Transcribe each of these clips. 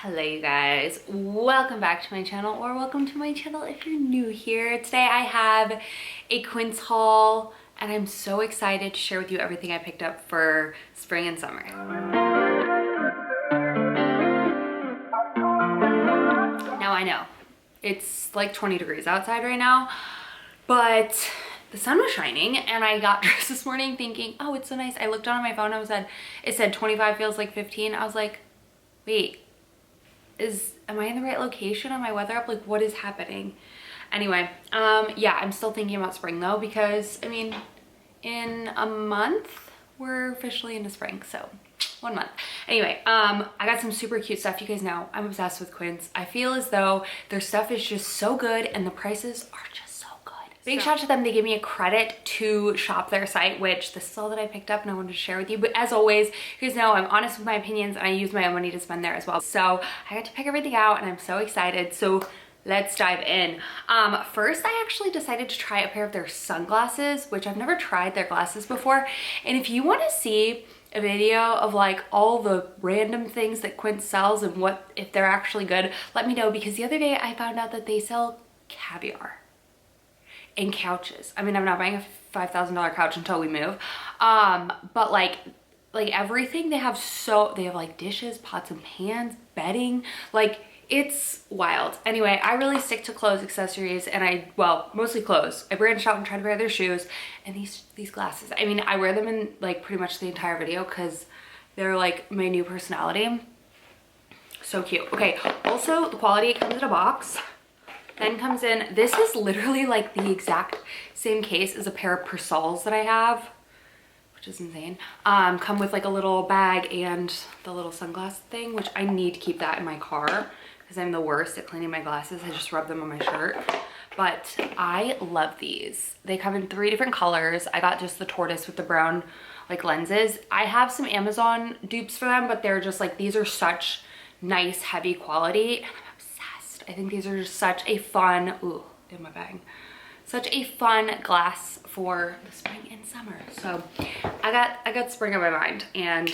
Hello you guys, welcome back to my channel, or welcome to my channel if you're new here. Today I have a Quince haul and I'm so excited to share with you everything I picked up for spring and summer. Now I know it's like 20 degrees outside right now, but the sun was shining and I got dressed this morning thinking, oh, it's so nice. I looked down on my phone and it said 25 feels like 15. I was like, wait, am I in the right location? Am I weather up? Like, what is happening? Anyway, yeah, I'm still thinking about spring though, because I mean, in a month we're officially into spring, so 1 month. Anyway, I got some super cute stuff. You guys know I'm obsessed with Quince. I feel as though their stuff is just so good and the prices are just so good. Big shout out to them. They gave me a credit to shop their site, which this is all that I picked up and I wanted to share with you. But as always, you guys know I'm honest with my opinions and I use my own money to spend there as well. So I got to pick everything out and I'm so excited. So let's dive in. First, I actually decided to try a pair of their sunglasses, which I've never tried their glasses before. And if you want to see a video of like all the random things that Quince sells and what if they're actually good, let me know, because the other day I found out that they sell caviar and couches. I mean, I'm not buying a $5,000 couch until we move, but like everything they have, they have like dishes, pots and pans, bedding, like it's wild. Anyway, I really stick to clothes, accessories, and well, mostly clothes. I branched out and tried to wear their shoes and these glasses. I mean, I wear them in like pretty much the entire video because they're like my new personality. So cute. Okay, also the quality, it comes in a box. Then comes in, this is literally like the exact same case as a pair of Persols that I have, which is insane. Come with like a little bag and the little sunglass thing, which I need to keep that in my car because I'm the worst at cleaning my glasses. I just rub them on my shirt. But I love these. They come in 3 different colors. I got just the tortoise with the brown like lenses. I have some Amazon dupes for them, but they're just like, these are such nice, heavy quality. And I'm obsessed. I think these are just such a fun, ooh, in my bag. Such a fun glass for the spring and summer. So I got spring on my mind and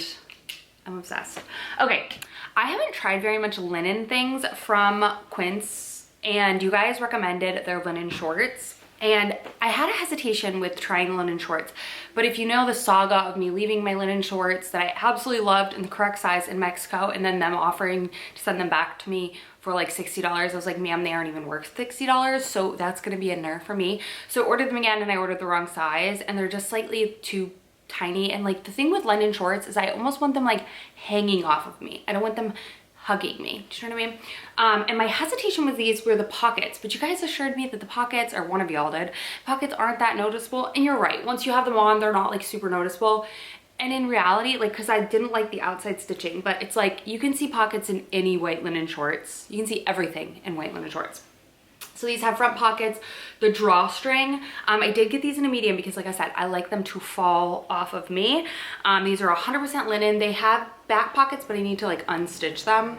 I'm obsessed. Okay, I haven't tried very much linen things from Quince, and you guys recommended their linen shorts. And I had a hesitation with trying linen shorts, but if you know the saga of me leaving my linen shorts that I absolutely loved in the correct size in Mexico and then them offering to send them back to me for like $60, I was like, ma'am, they aren't even worth $60, so that's gonna be a nerve for me. So I ordered them again and I ordered the wrong size and they're just slightly too tiny. And like the thing with linen shorts is I almost want them like hanging off of me. I don't want them hugging me. Do you know what I mean? And my hesitation with these were the pockets, but you guys assured me that the pockets, or one of y'all did, pockets aren't that noticeable. And you're right. Once you have them on, they're not like super noticeable. And in reality, like, cause I didn't like the outside stitching, but it's like, you can see pockets in any white linen shorts. You can see everything in white linen shorts. So these have front pockets, the drawstring. I did get these in a medium because like I said, I like them to fall off of me. These are 100% linen. They have back pockets, but I need to like unstitch them.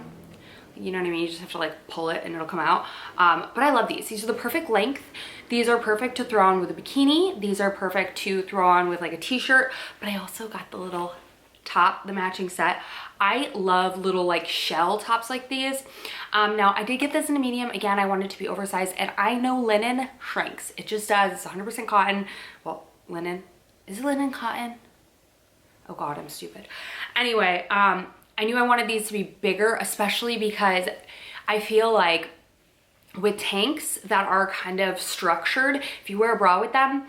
You know what I mean? You just have to like pull it and it'll come out. But I love these. These are the perfect length. These are perfect to throw on with a bikini. These are perfect to throw on with like a t-shirt, but I also got the little top, the matching set. I love little like shell tops like these. Now I did get this in a medium. Again, I wanted it to be oversized, and I know linen shrinks. It just does. It's 100% cotton. Well, linen. Is it linen cotton? Oh God, I'm stupid. Anyway, I knew I wanted these to be bigger, especially because I feel like with tanks that are kind of structured, if you wear a bra with them,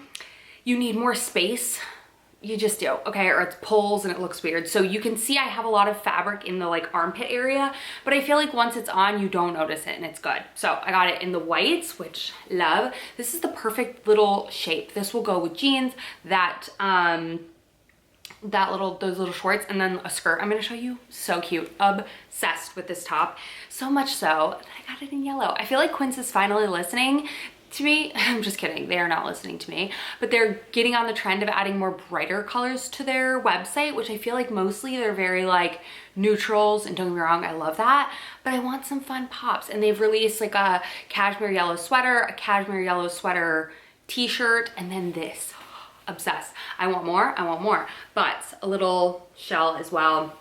you need more space. You just do, okay? Or it pulls and it looks weird. So you can see I have a lot of fabric in the like armpit area, but I feel like once it's on, you don't notice it and it's good. So I got it in the whites, which love. This is the perfect little shape. This will go with jeans, those little shorts, and then a skirt I'm gonna show you. So cute. Obsessed with this top. So much so that I got it in yellow. I feel like Quince is finally listening to me. I'm just kidding, they are not listening to me, but they're getting on the trend of adding more brighter colors to their website, which I feel like mostly they're very like neutrals, and don't get me wrong, I love that, but I want some fun pops. And they've released like a cashmere yellow sweater, a cashmere yellow sweater t-shirt, and then this. Obsessed. I want more, but a little shell as well.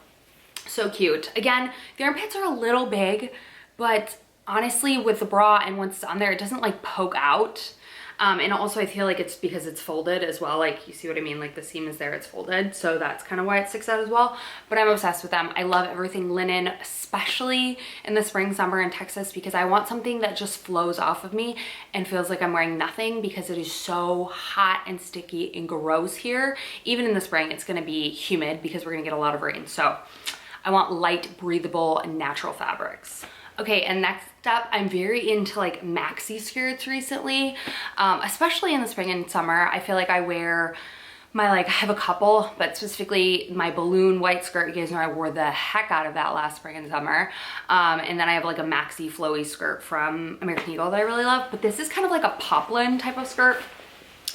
So cute. Again, the armpits are a little big, but honestly with the bra and once it's on there, it doesn't like poke out. And also I feel like it's because it's folded as well. Like, you see what I mean? Like the seam is there, it's folded. So that's kind of why it sticks out as well. But I'm obsessed with them. I love everything linen, especially in the spring, summer in Texas, because I want something that just flows off of me and feels like I'm wearing nothing, because it is so hot and sticky and gross here. Even in the spring, it's gonna be humid because we're gonna get a lot of rain. So I want light, breathable, and natural fabrics. Okay, and next up, I'm very into like maxi skirts recently, especially in the spring and summer. I feel like I wear my, like, I have a couple, but specifically my balloon white skirt. You guys know I wore the heck out of that last spring and summer. And then I have like a maxi flowy skirt from American Eagle that I really love. But this is kind of like a poplin type of skirt,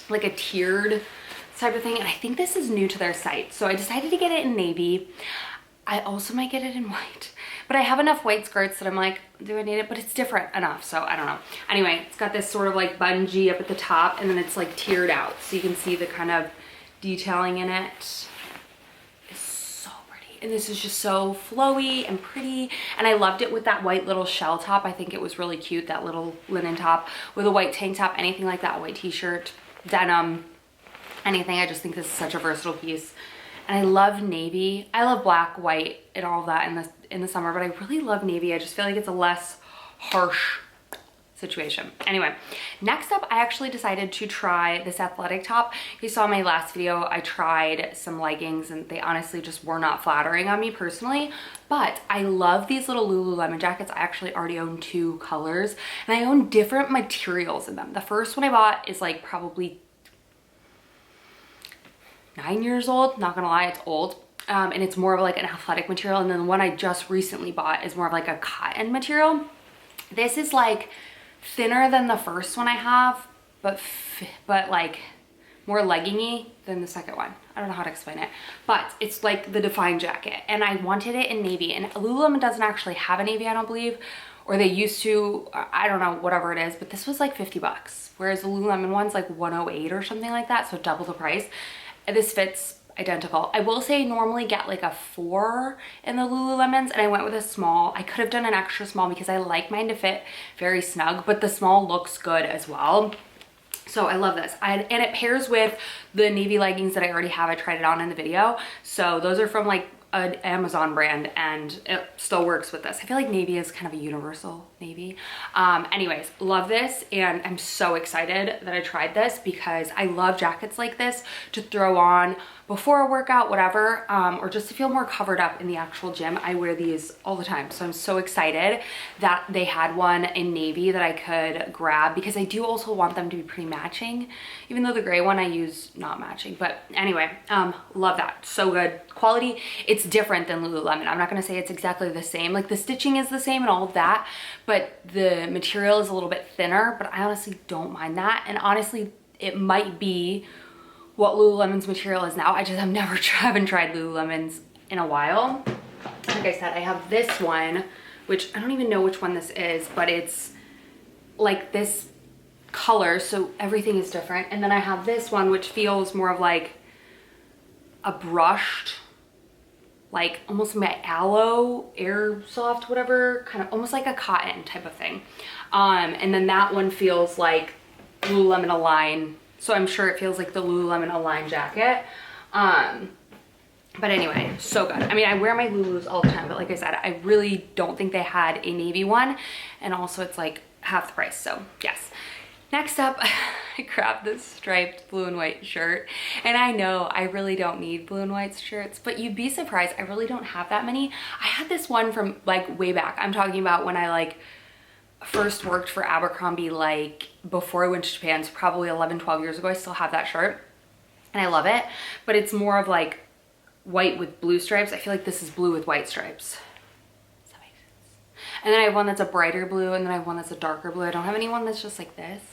like a tiered type of thing. And I think this is new to their site. So I decided to get it in navy. I also might get it in white, but I have enough white skirts that I'm like, do I need it? But it's different enough, so I don't know. Anyway, it's got this sort of like bungee up at the top, and then it's like tiered out, so you can see the kind of detailing in it. It's so pretty, and this is just so flowy and pretty, and I loved it with that white little shell top. I think it was really cute, that little linen top with a white tank top, anything like that, white t-shirt, denim, anything. I just think this is such a versatile piece. And I love navy. I love black, white, and all of that in the summer, but I really love navy. I just feel like it's a less harsh situation. Anyway, next up, I actually decided to try this athletic top. You saw in my last video, I tried some leggings and they honestly just were not flattering on me personally, but I love these little Lululemon jackets. I actually already own 2 colors, and I own different materials in them. The first one I bought is like probably 9 years old, not gonna lie, it's old. And it's more of like an athletic material. And then the one I just recently bought is more of like a cotton material. This is like thinner than the first one I have, but like more leggingy than the second one. I don't know how to explain it, but it's like the Define jacket. And I wanted it in navy, and Lululemon doesn't actually have a navy, I don't believe, or they used to, I don't know, whatever it is, but this was like 50 bucks. Whereas the Lululemon one's like 108 or something like that, so double the price. This fits identical. I will say I normally get like a 4 in the Lululemons, and I went with a small. I could have done an extra small because I like mine to fit very snug, but the small looks good as well. So I love this. And it pairs with the navy leggings that I already have. I tried it on in the video. So those are from like an Amazon brand, and it still works with this. I feel like navy is kind of a universal navy. Anyways, love this, and I'm so excited that I tried this because I love jackets like this to throw on before a workout, whatever, or just to feel more covered up in the actual gym. I wear these all the time, so I'm so excited that they had one in navy that I could grab, because I do also want them to be pretty matching, even though the gray one I use not matching. But anyway, love that. So good quality. It's different than Lululemon. I'm not gonna say it's exactly the same. Like the stitching is the same and all of that, but the material is a little bit thinner, but I honestly don't mind that. And honestly, it might be what Lululemon's material is now. I've haven't tried Lululemon's in a while. Like I said, I have this one, which I don't even know which one this is, but it's like this color, so everything is different. And then I have this one, which feels more of like a brushed, like almost my aloe, airsoft, whatever, kind of almost like a cotton type of thing. And then that one feels like Lululemon Align. So I'm sure it feels like the Lululemon Align jacket. But anyway, so good. I mean, I wear my Lulus all the time, but like I said, I really don't think they had a navy one. And also it's like half the price, so yes. Next up, I grabbed this striped blue and white shirt. And I know I really don't need blue and white shirts, but you'd be surprised, I really don't have that many. I had this one from like way back. I'm talking about when I like first worked for Abercrombie, like before I went to Japan, so probably 11, 12 years ago. I still have that shirt and I love it, but it's more of like white with blue stripes. I feel like this is blue with white stripes. Does that make sense? And then I have one that's a brighter blue, and then I have one that's a darker blue. I don't have anyone that's just like this.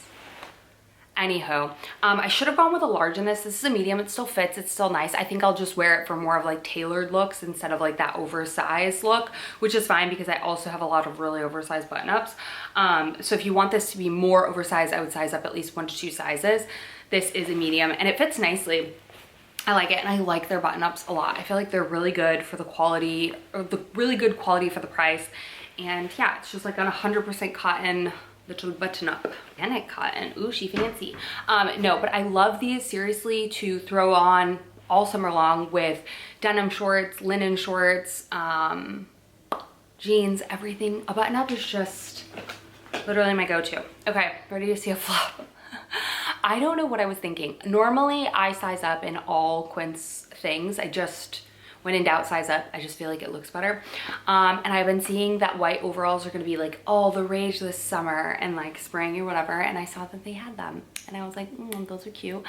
Anywho, I should have gone with a large in this. This is a medium. It still fits. It's still nice. I think I'll just wear it for more of like tailored looks instead of like that oversized look, which is fine because I also have a lot of really oversized button-ups. So if you want this to be more oversized, I would size up at least 1 to 2 sizes. This is a medium and it fits nicely. I like it, and I like their button-ups a lot. I feel like they're really good for the quality, or the really good quality for the price. And yeah, it's just like on 100% cotton little button-up. Organic cotton, ooh, she fancy. No, but I love these seriously to throw on all summer long with denim shorts, linen shorts, jeans, everything. A button-up is just literally my go-to. Okay, ready to see a flop. I don't know what I was thinking. Normally I size up in all Quince things. I just, when in doubt, size up. I just feel like it looks better. And I've been seeing that white overalls are gonna be like all the rage this summer and like spring or whatever. And I saw that they had them and I was like, those are cute.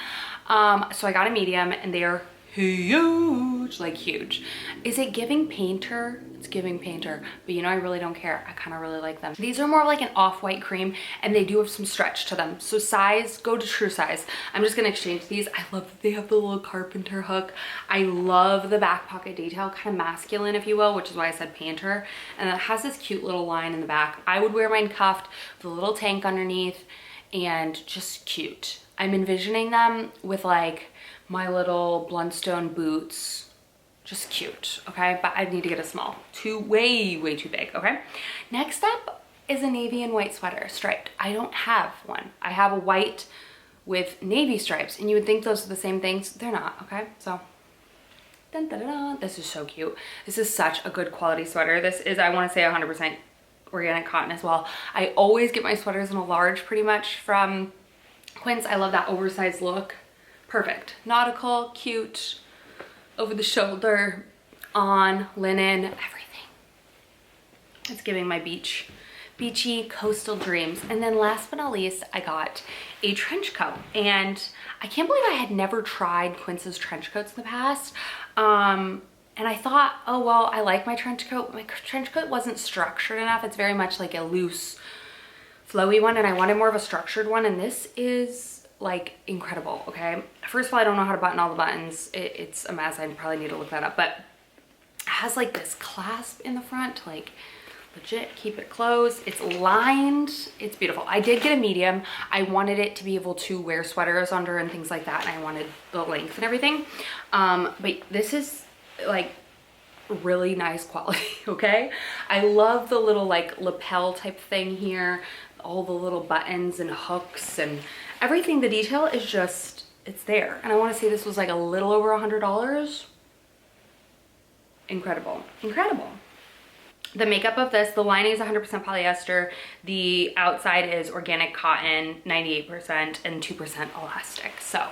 So I got a medium and they are huge, like huge. Is it giving painter? It's giving painter, but you know, I really don't care. I kind of really like them. These are more like an off-white cream and they do have some stretch to them. So size, go to true size. I'm just gonna exchange these. I love that they have the little carpenter hook. I love the back pocket detail, kind of masculine, if you will, which is why I said painter. And it has this cute little line in the back. I would wear mine cuffed with a little tank underneath and just cute. I'm envisioning them with like my little Blundstone boots, just cute, okay? But I need to get a small, way too big, okay? Next up is a navy and white sweater, striped. I don't have one. I have a white with navy stripes, and you would think those are the same things. They're not, okay? So, dun, dun, dun, dun. This is so cute. This is such a good quality sweater. This is, I wanna say 100% organic cotton as well. I always get my sweaters in a large pretty much from Quince. I love that oversized look. Perfect. Nautical, cute, over the shoulder, on, linen, everything. It's giving my beachy coastal dreams. And then last but not least, I got a trench coat. And I can't believe I had never tried Quince's trench coats in the past. And I thought, oh, well, I like my trench coat. My trench coat wasn't structured enough. It's very much like a loose, flowy one. And I wanted more of a structured one. And this is like incredible, okay? First of all, I don't know how to button all the buttons. It's a mess. I probably need to look that up. But it has like this clasp in the front to like legit keep it closed. It's lined. It's beautiful. I did get a medium. I wanted it to be able to wear sweaters under and things like that. And I wanted the length and everything. But this is like really nice quality, okay? I love the little like lapel type thing here. All the little buttons and hooks and everything. The detail is just, it's there. And I want to say this was like a little over $100. Incredible, incredible. The makeup of this, the lining is 100% polyester. The outside is organic cotton, 98% and 2% elastic. So,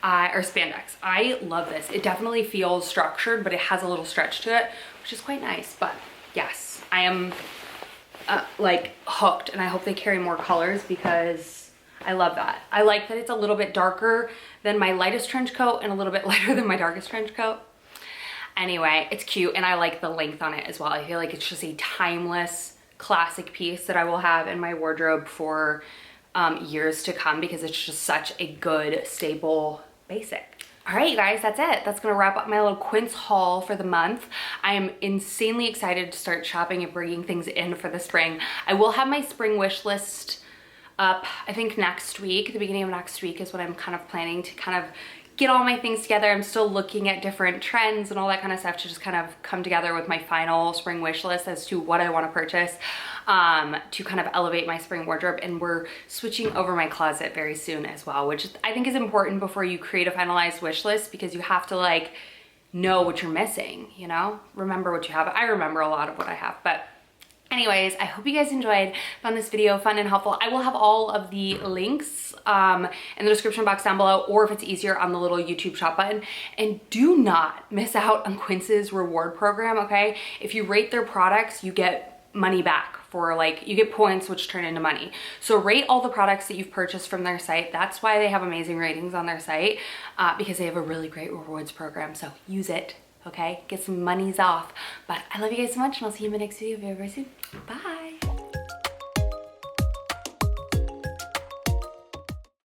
or spandex. I love this. It definitely feels structured, but it has a little stretch to it, which is quite nice. But yes, I am like hooked, and I hope they carry more colors because I love that. I like that it's a little bit darker than my lightest trench coat and a little bit lighter than my darkest trench coat. Anyway, it's cute, and I like the length on it as well. I feel like it's just a timeless classic piece that I will have in my wardrobe for years to come because it's just such a good staple basic. All right, you guys, that's it. That's gonna wrap up my little Quince haul for the month. I am insanely excited to start shopping and bringing things in for the spring. I will have my spring wish list up, I think next week. The beginning of next week is what I'm kind of planning to kind of get all my things together. I'm still looking at different trends and all that kind of stuff to just kind of come together with my final spring wish list as to what I want to purchase to kind of elevate my spring wardrobe. And we're switching over my closet very soon as well, which I think is important before you create a finalized wish list, because you have to like know what you're missing, you know, remember what you have. I remember a lot of what I have, but anyways, I hope you guys enjoyed, found this video fun and helpful. I will have all of the links in the description box down below, or if it's easier, on the little YouTube shop button. And do not miss out on Quince's reward program, okay? If you rate their products, you get money back for like, you get points which turn into money. So rate all the products that you've purchased from their site. That's why they have amazing ratings on their site, because they have a really great rewards program. So use it. Okay, get some monies off. But I love you guys so much, and I'll see you in my next video very, very soon. Bye.